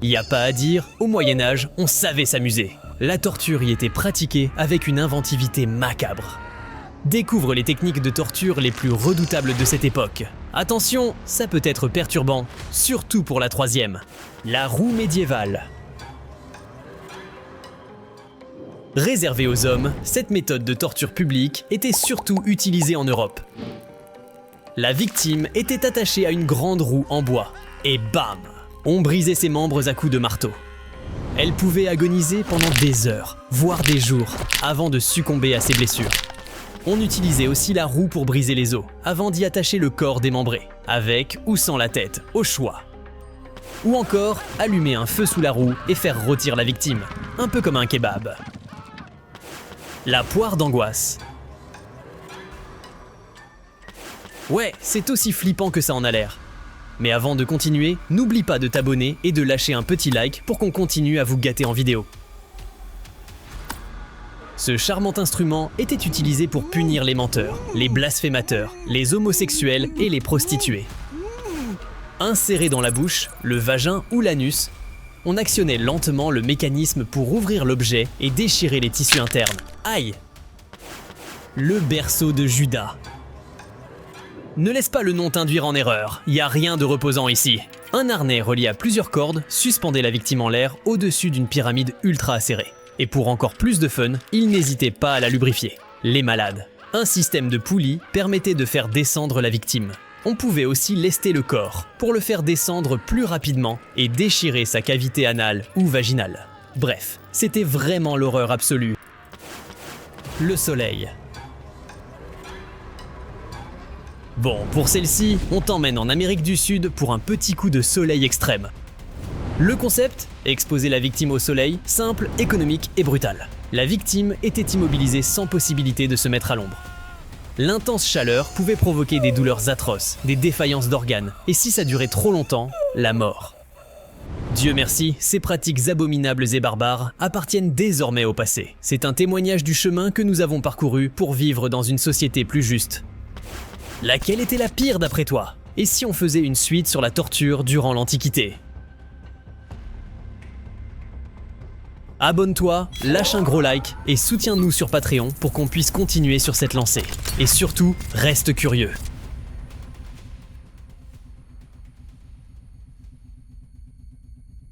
Y a pas à dire, au Moyen-Âge, on savait s'amuser. La torture y était pratiquée avec une inventivité macabre. Découvre les techniques de torture les plus redoutables de cette époque. Attention, ça peut être perturbant, surtout pour la troisième. La roue médiévale. Réservée aux hommes, cette méthode de torture publique était surtout utilisée en Europe. La victime était attachée à une grande roue en bois, et bam! On brisait ses membres à coups de marteau. Elle pouvait agoniser pendant des heures, voire des jours, avant de succomber à ses blessures. On utilisait aussi la roue pour briser les os, avant d'y attacher le corps démembré, avec ou sans la tête, au choix. Ou encore, allumer un feu sous la roue et faire rôtir la victime, un peu comme un kebab. La poire d'angoisse. Ouais, c'est aussi flippant que ça en a l'air. Mais avant de continuer, n'oublie pas de t'abonner et de lâcher un petit like pour qu'on continue à vous gâter en vidéo. Ce charmant instrument était utilisé pour punir les menteurs, les blasphémateurs, les homosexuels et les prostituées. Inséré dans la bouche, le vagin ou l'anus, on actionnait lentement le mécanisme pour ouvrir l'objet et déchirer les tissus internes. Aïe! Le berceau de Judas. Ne laisse pas le nom t'induire en erreur, y a rien de reposant ici. Un harnais relié à plusieurs cordes suspendait la victime en l'air au-dessus d'une pyramide ultra acérée. Et pour encore plus de fun, il n'hésitait pas à la lubrifier. Les malades. Un système de poulies permettait de faire descendre la victime. On pouvait aussi lester le corps pour le faire descendre plus rapidement et déchirer sa cavité anale ou vaginale. Bref, c'était vraiment l'horreur absolue. Le soleil. Bon, pour celle-ci, on t'emmène en Amérique du Sud pour un petit coup de soleil extrême. Le concept ? Exposer la victime au soleil, simple, économique et brutal. La victime était immobilisée sans possibilité de se mettre à l'ombre. L'intense chaleur pouvait provoquer des douleurs atroces, des défaillances d'organes, et si ça durait trop longtemps, la mort. Dieu merci, ces pratiques abominables et barbares appartiennent désormais au passé. C'est un témoignage du chemin que nous avons parcouru pour vivre dans une société plus juste. Laquelle était la pire d'après toi ? Et si on faisait une suite sur la torture durant l'Antiquité ? Abonne-toi, lâche un gros like et soutiens-nous sur Patreon pour qu'on puisse continuer sur cette lancée. Et surtout, reste curieux.